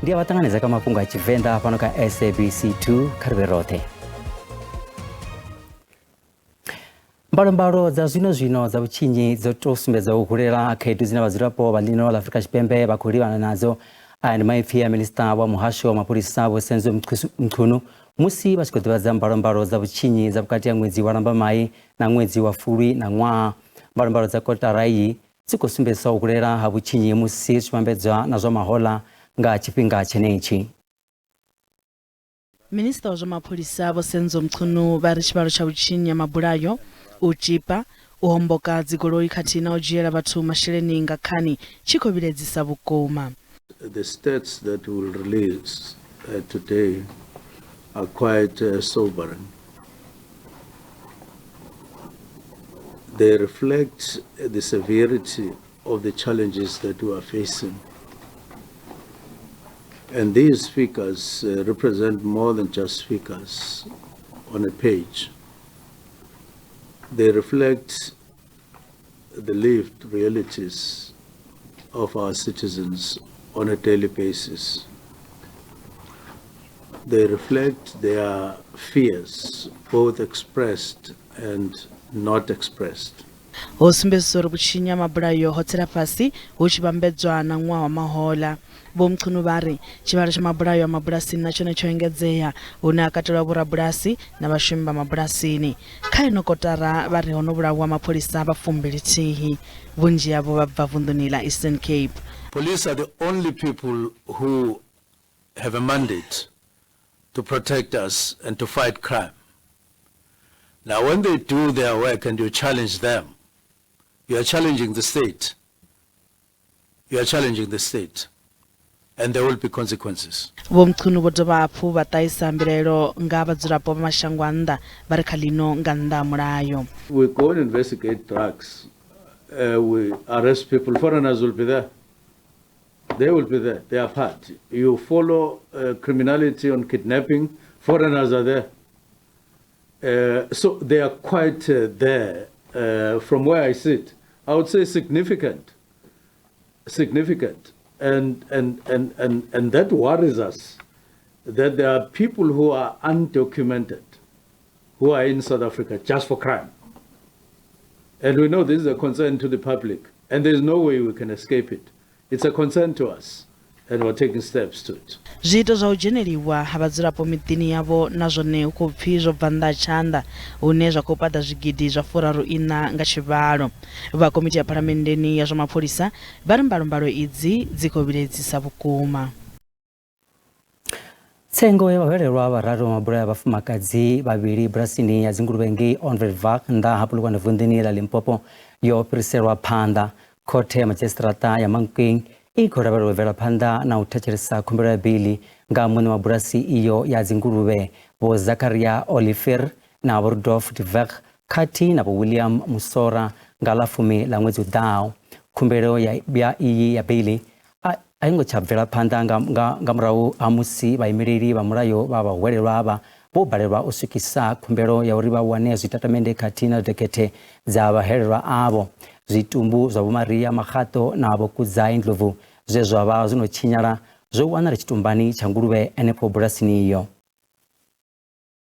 dia watanganiza kama Mafhungo ya Tshivenda pano ka SABC 2 kariberote. Mbalo za zwino za uchinyi zotosumbedza ukulera khaedu zina vazirapo valino la Afrika Tshipembe vakuliwana nazo and maipia Minister wa muhasho wa mapulisa Bosenzo Mkhunu musi vachikodziva mbalo za uchinyi za vukati ya mwezi wa Lambamai na mwezi wa Fulwi na Ng'wa. Mbalo za kotara iyi zikusumbedza ukulera ha uchinyi musi chipambedzwa na zwa mahola nga chipinga chenechi. Minister wa mapulisa Bosenzo Mkhunu vari chivalo cha uchinyi mabulayo uchipa uhomboka dzigoloi khatina ojiyela vathu masheleni ngakhani chikoviledzisa vukuma. The stats that we'll release today are quite sobering. They reflect the severity of the challenges that we are facing. And these figures represent more than just figures on a page. They reflect the lived realities of our citizens on a daily basis. They reflect their fears, both expressed and not expressed. Osumbesoro buchinya mabulayo hotsera pasi uchibambedzwa na Ng'wa wa mahola. Bomkhunu vari chivalo cha mabulayo mabulasi nacho nechoengedzeya una akatola burabulasi na vashimba mabulasini khaino kotara vari hono bulawa mapulisa vafumbilitihi vunji yavo vabva vundunila Eastern Cape. Police are the only people who have a mandate to protect us and to fight crime. Now when they do their work and you challenge them, you are challenging the state. You are challenging the state. And there will be consequences. Bomkhunu bodova aphu vataisa mbirelo nga vadzirapo mashangwanda vari khalino nganda mulayo. We go and investigate drugs. We arrest people. Foreigners will be there. They will be there. They are part. You follow criminality on kidnapping. Foreigners are there. So they are quite there. From where I sit, I would say significant. And that worries us, that there are people who are undocumented, who are in South Africa just for crime. And we know this is a concern to the public, and there's no way we can escape it. It's a concern to us, and we're taking steps to it. Zviito zva ujeneriwa havadzirapo mitini yavo nazvone ukubvi zobva chanda une zvakupada zvigidi zvafuraru ina nga chivalo. Vakomiti ya paramendeni ya zvamapurisa vari mbalo idzi dzikoviledzisa vukuma. Tsengo ya vahererwa vararu mabulaya vafumakadzi vaviri bulasini ya Zinguluvengi Onvervak nda hapulukwa nevundini la Limpopo yo piriserwa phanda khothe ya magistrata ya Mankweng ikhora varovera phanda na uthacheresa khumbelo ya bili nga mwene wa bulasi iyo ya Zinguluve vo Zakaria Oliver na vo Rudolf de Weg khati na vo William Musora nga lafumi la mwezi udao. Khumbelo ya iyi ya bili aingo chabvera phanda nga murahu amusi vaimiriri va mulayo va vahuwelelwa ava vo balelwa usukisa khumbelo ya uri va wane zwitatamende khati na dekete za vahererwa avo. Zwitumbu zwa Maria Makhato na vo Kudzai Ndlovu zvezwa va zvinochinyala zvowana chitumbani cha Nguluve enepo bulasini iyo.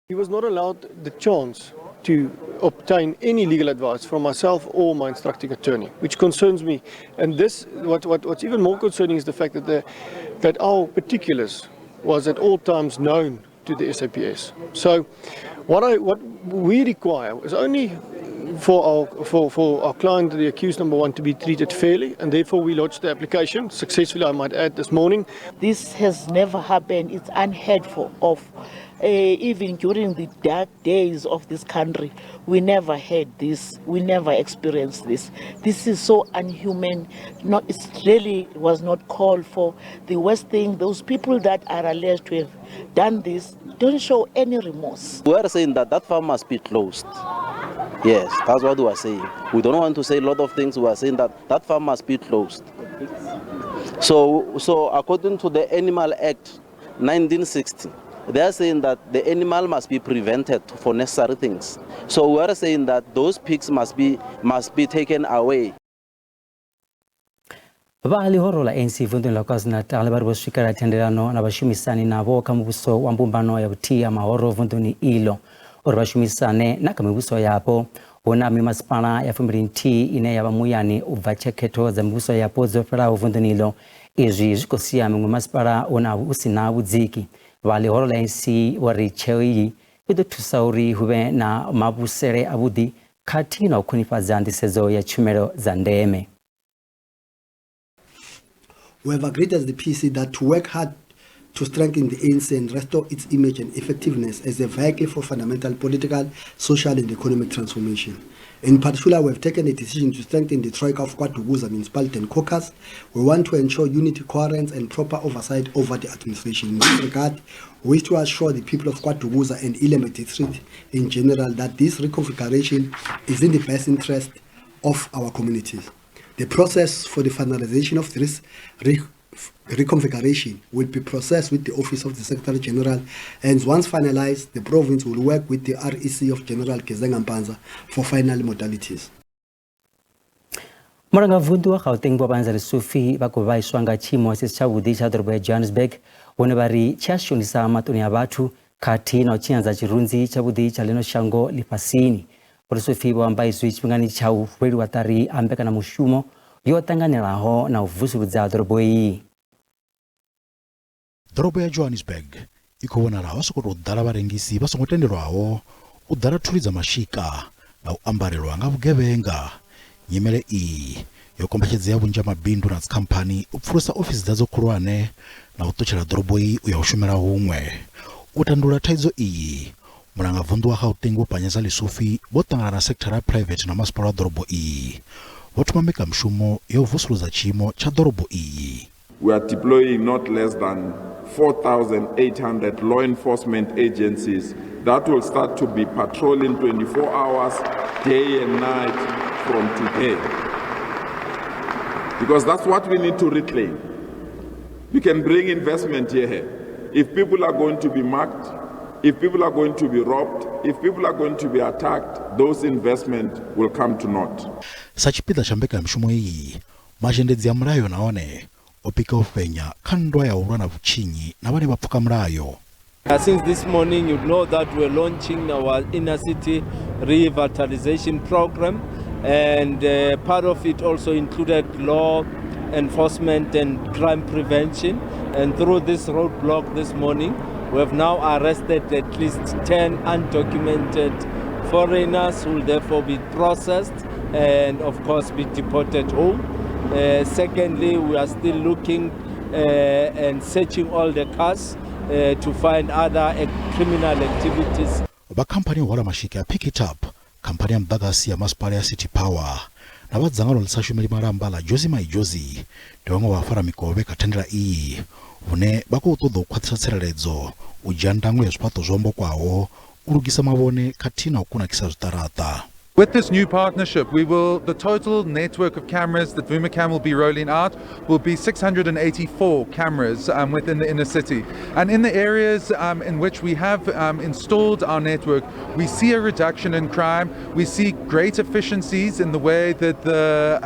He was not allowed the chance to obtain any legal advice from myself or my instructing attorney, which concerns me. And this, what's even more concerning is the fact that our particulars was at all times known to the SAPS. So what we require is only for our client, the accused number one, to be treated fairly, and therefore we lodged the application successfully, I might add, this morning. This has never happened. It's unheard of. Even during the dark days of this country, we never had this. We never experienced this. This is so unhuman. It really was not called for. The worst thing, those people that are alleged to have done this don't show any remorse. We are saying that farm must be closed. Yes, that's what we are saying. We don't want to say a lot of things. We are saying that farm must be closed. So according to the Animal Act 1960, they are saying that the animal must be prevented for necessary things. So we are saying that those pigs must be taken away. Ba lihoro la ANC vunduni la KwaZulu-Natal bari bo swikela thendelano na bashumisani nabo kha muvhuso wa mbumbano ya vhuthia mahoro vunduni ilo uri bashumisane na kha mivhuso yapo huna mimasipala ya 20 ine ya muyani ubva khetho dza mivhuso yapo dzo fhelaho vunduni ilo izwi zwi khou sia miṅwe masipala una usina vhudziki. Ba lihoro la ANC wari tsheo iyi i ḓo thusa uri hu vhe na mavhusele avhuḓi khathihi na u khwinifhadza nḓisedzo ya tshumelo dza ndeme. We have agreed as the PC that to work hard to strengthen the ANC and restore its image and effectiveness as a vehicle for fundamental political, social and economic transformation. In particular, we have taken a decision to strengthen the Troika of KwaDukuza Municipality and Caucus. We want to ensure unity, coherence and proper oversight over the administration. In this regard, we wish to assure the people of KwaDukuza and Ilembe District in general that this reconfiguration is in the best interest of our communities. The process for the finalization of this reconfiguration will be processed with the Office of the Secretary General, and once finalized, the province will work with the REC of General Kezenga Mpanza for final modalities. Marangavundu wa Gauteng bo banza lesufi ba ko ba iswanga chimo se cha vudi cha dorobo ya Johannesburg one bari cha shonisa matoni ya bathu khathi na chianza chirunzi cha vudi cha leno shango lipasini. Lesufi bo amba izwi chingani cha ufweli watari ambeka na mushumo yo tanganelaho na uvusuluza dorobo iyi. Dorobo ya Johannesburg ikubona laho sokoro dala barengisi basongotendelwaho udala thuliza mashika na uambarelwa nga bugebenga nyimele iyi yokombetshedza ya vunja mabindu na company upfulusa office dazo khulwane na utochela dorobo iyi uya ushumela humwe utandula thaidzo iyi. Mulangavundu wa Gauteng bo panyeza lesufi botangana na sector private na masipala dorobo iyi botumameka mshumo yo vusuluza chimo cha dorobo iyi. We are deploying not less than 4,800 law enforcement agencies that will start to be patrolling 24 hours, day and night from today. Because that's what we need to reclaim. We can bring investment here. If people are going to be marked, if people are going to be robbed, if people are going to be attacked, those investment will come to naught. Sachipida chambeka mshumo iyi, mazhendedzi ya mlayo naone opika ufenya kandwa ya urwana vuchinyi na wale bapfuka mlayo. Since this morning, you know that we're launching our inner city revitalization program, and part of it also included law enforcement and crime prevention. And through this roadblock this morning, we have now arrested at least 10 undocumented foreigners who will therefore be processed and of course be deported home. Secondly, we are still looking and searching all the cars to find other criminal activities. Ba company wala mashika pick it up company mbagasi ya masipala ya City Power na badzangalo lisashumeli maramba la Jozi Maijozi ndongo wafara mikobe katendela iyi une bako utodo kwatsha tsireledzo ujandangwe zwipato zombo kwawo urugisa mabone katina ukuna kisa zwitarata. With this new partnership, the total network of cameras that Vumacam will be rolling out will be 684 cameras within the inner city. And in the areas in which we have installed our network, we see a reduction in crime. We see great efficiencies in the way that the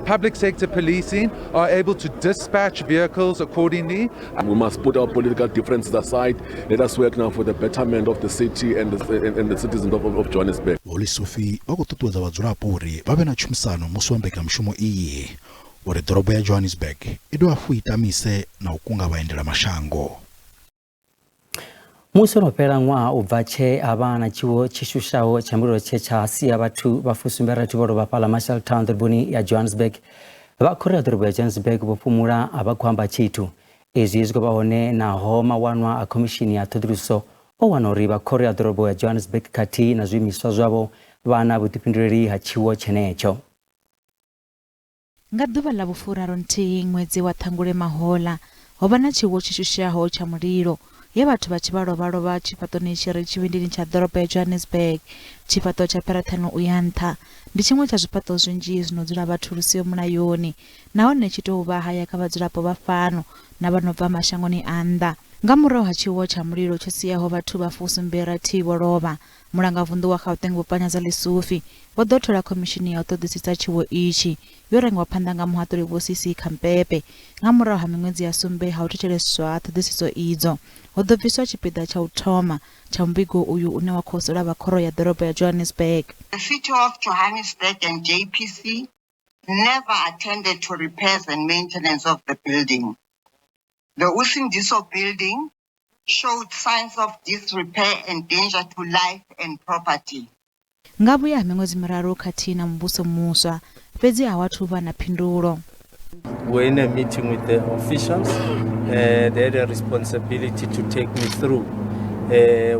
public sector policing are able to dispatch vehicles accordingly. We must put our political differences aside. Let us work now for the betterment of the city and the citizens of Johannesburg. Sufi bakututuza wadzulapo uri babe na chumisano musuambeka mshumo iyi uri dorobo ya Johannesburg ido afuita mise na ukunga waendela mashango. Muso nopela ngwa ubvache abana chiwo chishushawo chamuriro checha siya bathu bafusumbera tiboro bapala Marshall Town doroboni ya Johannesburg bakorera dorobo ya Johannesburg bopumura abakwamba chitu ezizwe bahone na homa wanwa a commission ya todruso owanori bakorera dorobo ya Johannesburg kati na zwimiswa zwabo vana vutipindureri hachiwo chenecho. Nga duva la vufuraro nthihi ṅwedzi wa Ṱhangule mahola ho vha na tshiwo tshishushaho tsha mulilo ye vhathu vha tshi vha tshifhaṱoni tshi re tshivhindini tsha ḓorobo ya Johannesburg. Tshifhaṱo tsha Perathano u ya nṱha ndi tshiṅwe tsha zwifhaṱo zwinzhi zwino dzula vhathu lu siho mulayoni nahone tshi tou vha haya kha vhadzulapo vha fhano na vha no bva mashangoni a nnḓa. nga murahu ha tshiwo tsha mulilo tsho siaho vhathu vha fusumberathi vho lovha. Mulangavunḓu wa Gauteng Vho Panyaza Lesufi vho ḓo thola khomishini ya u ṱoḓisisa tshiwo itshi yo rengiwa phanḓa nga muhaṱuli Vho Sisi Khampepe. Nga murahu ha miṅwedzi ya sumbe ha u thetsheleswa ṱhoḓisiso idzo ho ḓo bviswa tshipiḓa tsha u thoma tsha muvhigo uyu une wa khou sola vha khoro ya ḓorobo ya Johannesburg. The City of Johannesburg and JPC never attended to repairs and maintenance of the building. The Usindiso building showed signs of disrepair and danger to life and property. Nga vhuya ha miṅwedzi miraru khathihi na muvhuso muswa, fhedzi ha wathu vha na phindulo. We're in a meeting with the officials. They had a responsibility to take me through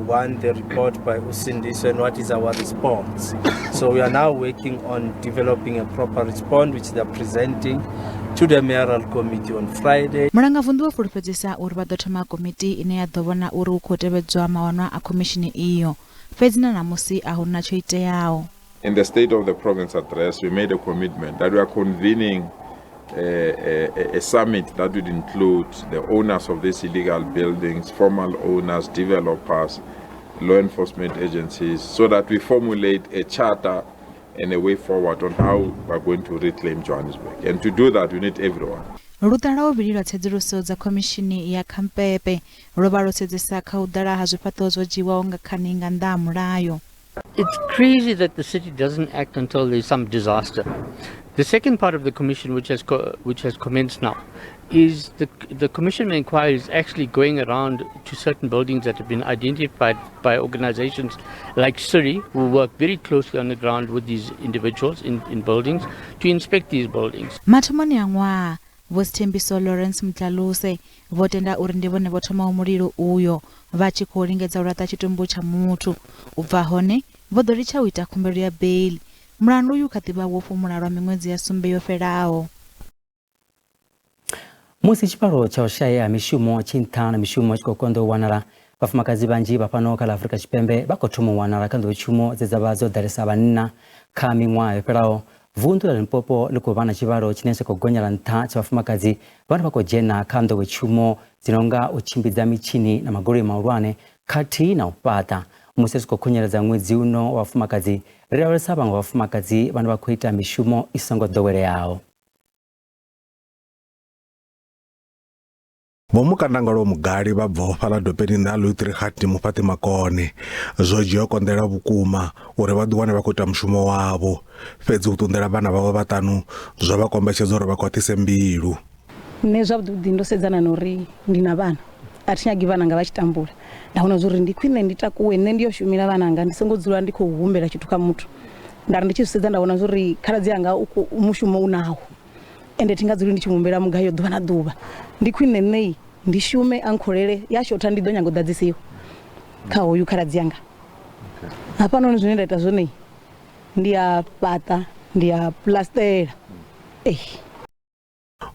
one, the report by Usindiso and what is our response. So we are now working on developing a proper response which they are presenting to the mayoral committee on Friday. Mulangavunḓu vho fulufhedzisa uri vha ḓo thoma komiti ine ya ḓo vhona uri hu khou tevhedzwa mawanwa a khomishini iyo. Fhedzi na namusi a huna tsho iteaho. In the State of the Province address, we made a commitment that we are convening a summit that would include the owners of these illegal buildings, formal owners, developers, law enforcement agencies, so that we formulate a charter and a way forward on how we're going to reclaim Johannesburg. And to do that, we need everyone. Luṱa lwa vhuvhili lwa tsedzuluso dza khomishini ya Khampepe lwo vha lwo sedzesa kha u ḓala ha zwifhaṱo zwo dzhiwaho nga khani nga nnḓa ha mulayo. It's crazy that the city doesn't act until there's some disaster. The second part of the commission, which has commenced now, is the commission inquiry is actually going around to certain buildings that have been identified by organizations like SIRI, who work very closely on the ground with these individuals in buildings to inspect these buildings. Mathomoni a ṅwaha Vho Sithembiso Lawrence Mtlaluse vho tenda uri ndi vhone vho thomaho mulilo uyo vha tshi khou lingedza u laṱa tshitumbu tsha muthu. U bva hone vho ḓo litsha u ita khumbelo ya bail. Mulandu uyu kha ḓivha wo fumula lwa miṅwedzi ya sumbe yo fhelaho. Musi tshiparo tsha u shaya ha mishumo tshi nṱha na mishumo tshi khou konḓa u wanala, vhafumakadzi vhanzhi vha fhano kha ḽa Afrika Tshipembe vha khou thoma u wanala kha nḓowetshumo dze dza vha dzo ḓalesa vhanna kha miṅwaha yo fhelaho. Vunḓu ḽa Limpopo ḽi khou vha na tshivhalo tshine tsha khou gonyela nṱha tsha vhafumakadzi vhane vha khou dzhena kha nḓowetshumo dzi no nga u tshimbidza mitshini na magoloi mahulwane khathihi na u fhaṱa. Musi ri khou khunyeledza ṅwedzi uno wa vhafumakadzi, ri lavhelesa vhaṅwe vhafumakadzi vhane vha khou ita mishumo i songo ḓoweleaho. Vho mukandangalo mugali vha bva fhaḽa dopeni ḽa Luṱri Khati Mufhaṱi Makone zwo dzhia konḓela vhukuma uri vha ḓi wane vha khou ita mushumo wavho, fhedzi u ṱunḓela vhana vhavho vhaṱanu zwo vha kombetshedza uri vha khwaṱhise mbilu. Nṋe zwavhuḓi ndo sedzana na uri ndi na vhana a thi nyagi vhana nga vha tshi tambula, nda vhona zuri ndi khwine ndi takuwe nṋe ndi yo shumela vhana nga ndi songo dzula ndi khou humbela tshithu kha muthu. Nda ri ndi tshi sedza nda vhona zuri khaladzi yanga mushumo u nawo ende thi nga dzuli ndi tshi humbela mugayo ḓuvha na ḓuvha. Ndi khwine nṋe ndi shume a nkholele ya shotha ndi ḓo nyaga u ḓadzisiwa kha hoyu khaladzi yanga. Hafhanoni zwine nda ita zwone ndi a fhaṱa, ndi a plastela.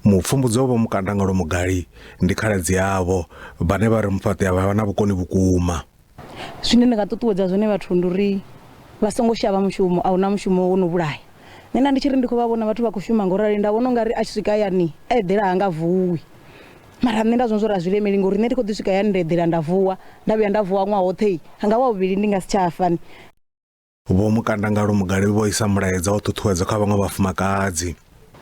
Mupfumbudzi wavho mukandangalo mugali ndi khaladzi yavho vhane vha ri Mufhaṱi avha vha na vhukoni vhukuma. Zwine ndi nga ṱuṱuwedza zwone vhathu ndi uri vha songo shavha mushumo, a huna mushumo wo no vhulaya. Nṋe ndi tshi ri ndi khou vha vhona vhathu vha khou shuma ngorali nda vhona ungari a tshi swika hayani eḓela hanga vuwi. Mara nṋe nda zwone zwo zwilemeli ngori nṋe ndi khou ḓi swika hayani nda eḓela nda vuwa, nda vhuya nda vuwa ṅwaha woṱhe hanga wa vhuvhili ndi nga si tsha fani. Vho mukandangalo mugali vho isa mulaedza wa ṱhuṱhuwedzo kha vhaṅwe vhafumakadzi.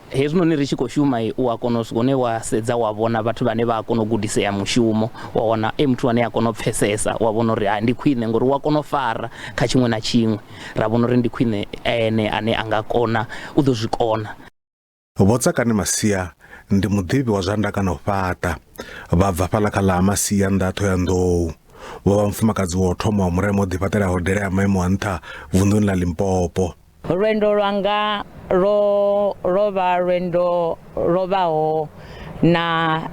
Hezwinoni ri tshi khou shuma u a kona u swika hune wa sedza wa vhona vhathu vhane vha a kona u gudisea mushumo, wa wana muthu ane a kona u pfesesa, wa vhona uri ndi khwine ngori wa kona u fara kha tshiṅwe na tshiṅwe, ra vhona uri ndi khwine ene ane a nga kona u ḓo zwi kona. Vho Tsakani Masia ndi muḓivhi wa zwa ndaka na u fhaṱa, vha bva fhaḽa kha ḽa Masia nnḓa Thohoyandou. Vho vha mufumakadzi wa u thoma wa murema o ḓifhaṱela hodela ya maimo a nṱha vunḓuni ḽa Limpopo. Lwendo lwanga lo vha lwendo lo vhaho na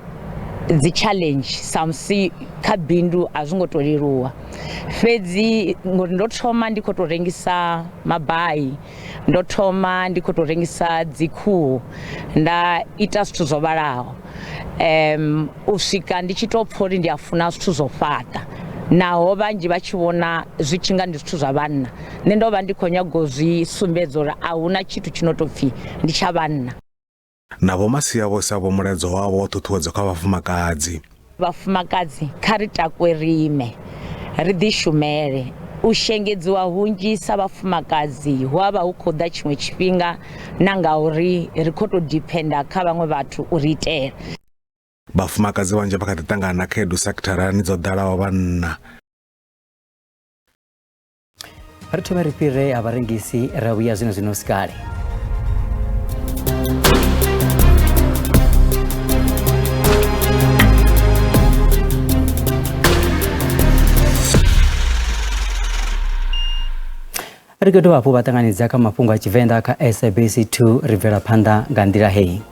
dzi challenge samsi kha bindu a zwi ngo to leluwa, fhedzi ngori ndo thoma ndi khou to rengisa mabai, ndo thoma ndi khou to rengisa dzi khuhu, nda ita zwithu zwo vhalaho u swika ndi tshi to pfha uri ndi a funa zwithu zwo fhaṱa, naho vhanzhi vha tshi vhona zwi tshi nga ndi zwithu zwa vhanna. Nṋe ndo vha ndi khou nyaga u zwi sumbedza uri a huna tshithu tshi no tou pfhi ndi tsha vhanna. Na Vho Masia vho sa vho mulaedza wavho wa ṱhuṱhuwedzo kha vhafumakadzi. Vafumakadzi kha ri takwerime ri ḓi shumele u shengedziwa hunzhi sa vhafumakadzi hu avha hu khou ḓa tshiṅwe tshifhinga na ngauri ri khou tou dependa kha vhaṅwe vhathu u ri itela. Vhafumakadzi vhanzhi vha kha ḓi ṱangana na khaedu sekitharani dzo ḓalaho vhanna. Ri thome ri fhire ha vharengisi ra vhuya zwino sikale. Ri khou dovha hafhu vha ṱanganedza kha mafhungo a Tshivenda kha SABC 2 ri bvela phanḓa nga nḓila heyi.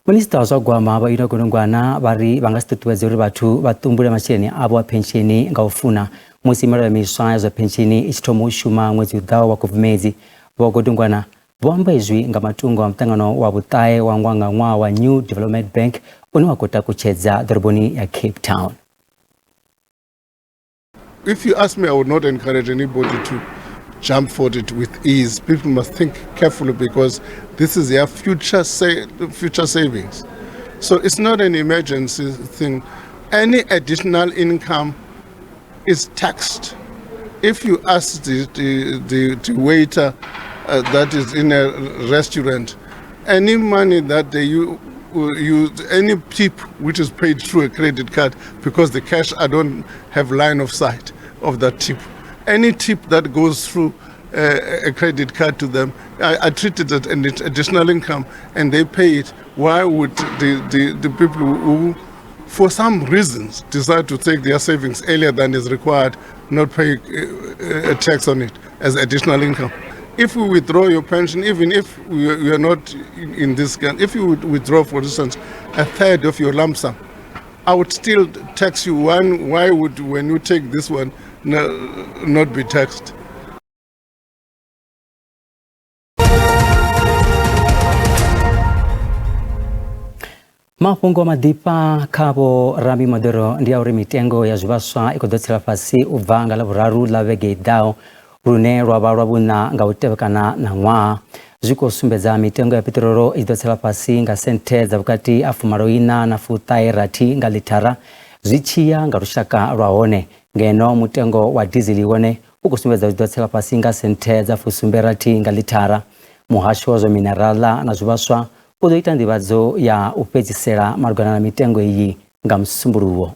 Minista wa zwa gwama vha ina gonongwana vha ri vha nga si ṱuṱuwedze uri vhathu vha ṱumbule masheleni avho a pensheni nga u funa musi milayo miswa ya zwa pensheni i tshi thoma u shuma ṅwedzi u ḓaho wa Khubvumedzi. Vho gonongwana vho amba izwi nga matungo a muṱangano wa vhuṱahe wa nga ṅwaha wa New Development Bank une wa khou takutshedza ḓoroboni ya Cape Town. If you ask me, I would not encourage anybody to jump for it with ease. People must think carefully because this is their future savings. So it's not an emergency thing. Any additional income is taxed. If you ask the waiter that is in a restaurant, any money that they use, any tip which is paid through a credit card, because the cash, I don't have line of sight of that tip. Any tip that goes through a credit card to them, I treat it as an additional income and they pay it. Why would the people who, for some reasons, decide to take their savings earlier than is required, not pay a tax on it as additional income? If you withdraw your pension, even if we are not in this country, if you would withdraw, for instance, a third of your lump sum, I would still tax you. Why would, when you take this one, not be taxed? Mafhungo madipa khavho Rambi Modero ndi a uri mitengo ya zwivhaswa i khou ḓo tsela fhasi u bva nga ḽavhuraru ḽa vhege i ḓaho lune lwa vha lwa vhuṋa nga u tevhekana na ṅwaha. Zwi khou sumbedza mitengo ya peṱirolo i ḓo tsela fhasi nga senthe dza vhukati ha 14 na 16 nga ḽithara zwi tshi ya nga lushaka lwa hone, ngeno mutengo wa dizili wone u khou sumbedza zwi ḓo tsela fhasi nga senthe dza 76 nga ḽithara. Muhasho wa zwa minerala na zwivhaswa u ḓo ita nḓivhadzo ya u fhedzisela malugana na mitengo iyi nga Musumbuluwo.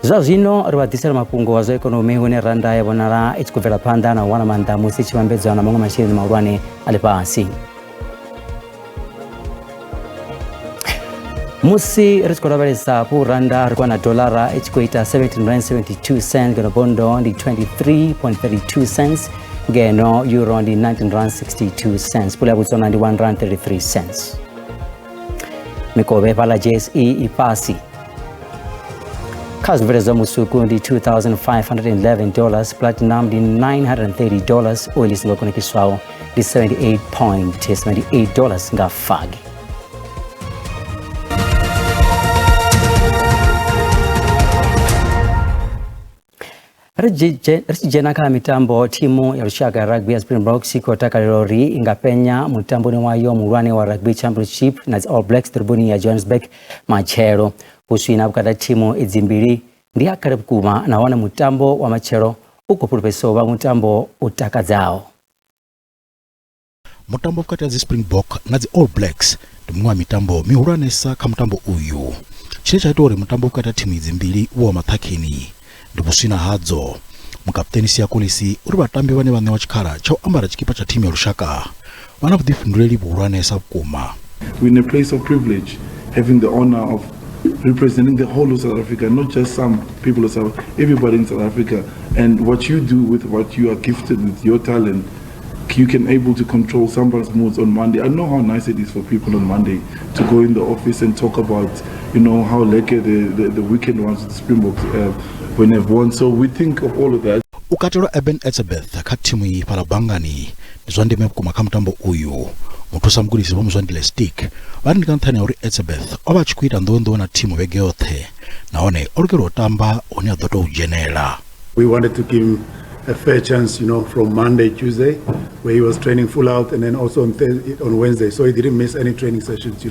Zwa zwino ri vha ḓisela mafhungo a zwa ikonomi hune randa ya vhonala i tshi khou bvela phanḓa na u wana maanḓa musi i tshi vhambedzwa na maṅwe masheleni mahulwane a ḽifhasi. Musi ri tshi khou lavhelesa hafhu randa ri khou wana dolara i tshi khou ita 17.72 cents, ngeno bondo ndi 23.32 cents, ngeno euro ndi 19.62 cents, pula ya Botswana ndi 1.33 cents. Mikovhe fhaḽa JSE i fhasi. Kha zwibveledzwa musuku ndi $2,511, platinum ndi $930, oil i songo konekiswaho ndi $78.78 nga fagi. Ri tshi dzhena kha mitambo, thimu ya lushaka ya rugby ya Springboks i khou takalela uri i nga penya mutamboni wayo muhulwane wa rugby championship na dzi All Blacks ḓoroboni ya Johannesburg matshelo. Kuswina vhukati ha thimu idzi mbili ndi ha kale vhukuma nahone mutambo wa matshelo u khou pulupesa u vha mutambo u takadzaho. Mutambo vhukati ha dzi Springbok na dzi All Blacks ndi muṅwe wa mitambo mihulwanesa kha mutambo uyu. Tshine tsha ita uri mutambo vhukati ha thimu idzi mbili u wa maṱhakheni ndi vhuswina hadzo. Mukapteni Siya Kolisi uri vhatambi vhane vha ṋewa tshikhala tsha u ambara tshikipa tsha thimu ya lushaka vha na vhuḓifhinduleli vhuhulwanesa vhukuma. We're in a place of privilege, having the honor of representing the whole of South Africa, not just some people of South Africa, everybody in South Africa. And what you do with what you are gifted with, your talent, you can able to control somebody's moods on Monday. I know how nice it is for people on Monday to go in the office and talk about, you know, how lucky the weekend was with the Springboks when they've won. So we think of all of that. Ukatelo Eben Etzebeth kha thimu iyi fhala Bangani ndi zwa ndeme vhukuma kha mutambo uyu. Muthusa mugudisi vho Muzwandile Stick vha ndi ka nṱhani ya uri Etzebeth o vha a tshi khou ita nḓowenḓowe na thimu vhege yoṱhe nahone o lugela u tamba hune a ḓo tou dzhenela. We wanted to give him a fair chance, you know, from Monday, Tuesday, where he was training full out, and then also on Wednesday, so he didn't miss any training sessions,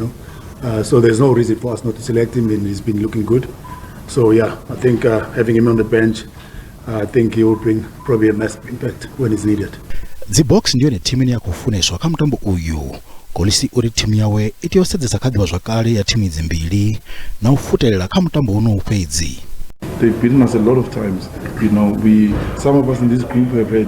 so there's no reason for us not to select him, and he's been looking good. So yeah, I think having him on the bench, I think he will bring probably a massive impact when it's needed. The Box ndiyo ni timu ya kufuneswa kama mtambo uyu. Kolisi uri timu yawe itiyosedzesa kadhiwa zwakale ya timu zimbili na ufutelela kama mtambo uno upedzi. They've beaten us a lot of times. Some of us in this group have had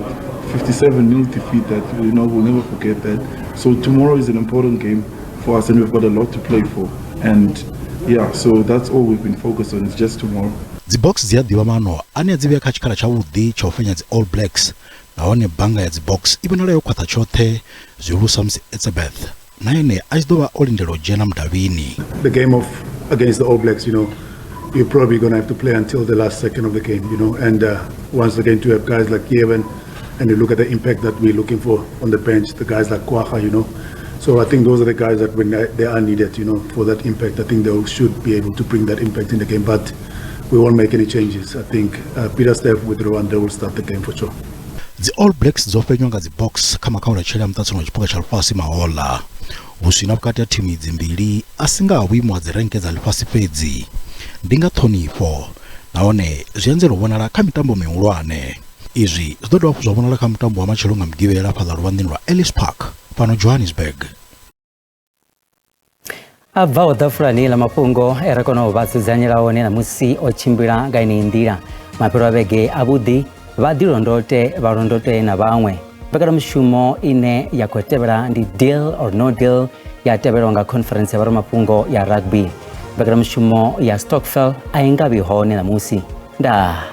57-0 defeat that, we'll never forget that. So tomorrow is an important game for us, and we've got a lot to play for. And yeah, so that's all we've been focused on, is just tomorrow. The Box ziyadiwa mano ani adzivya kachikala cha udhi cha ufenya the All Blacks naone banga ya The Box ibenaleyo kwatha chothe ziulusa msi Elizabeth naene achidowa olindelo jena mdavini. The game against the All Blacks, you're probably going to have to play until the last second of the game, and once again to have guys like Kevin, and you look at the impact that we're looking for on the bench, the guys like Kwaha, so I think those are the guys that when they are needed, for that impact, I think they should be able to bring that impact in the game, but we won't make any changes. I think Peter Steph with Rwanda will start the game for sure. The All Blacks zofenywa nga The Box kama kaula chela mtatso no chipoka cha Lufasi Mahola usina bukati ya timu zimbili asinga awimwa zirenke za Lufasi pedzi ndinga Tony 4 naone ziyenzelo bonala kama mitambo miulwane izwi zidodwa kuzobonala kama mitambo wa machelonga mgivela pa Rwandani wa Ellis Park pano Johannesburg. Abva dafurani la Mafhungo era kono batsuzanyira one na musi ochimbira gaini indira mapero abege abudi barondote na bamwe bakara mushumo ine ya kwetebera ndi deal or no deal ya teberonga conference ya Mafhungo ya rugby bakara mushumo ya Stockfell ainga bihone na musi nda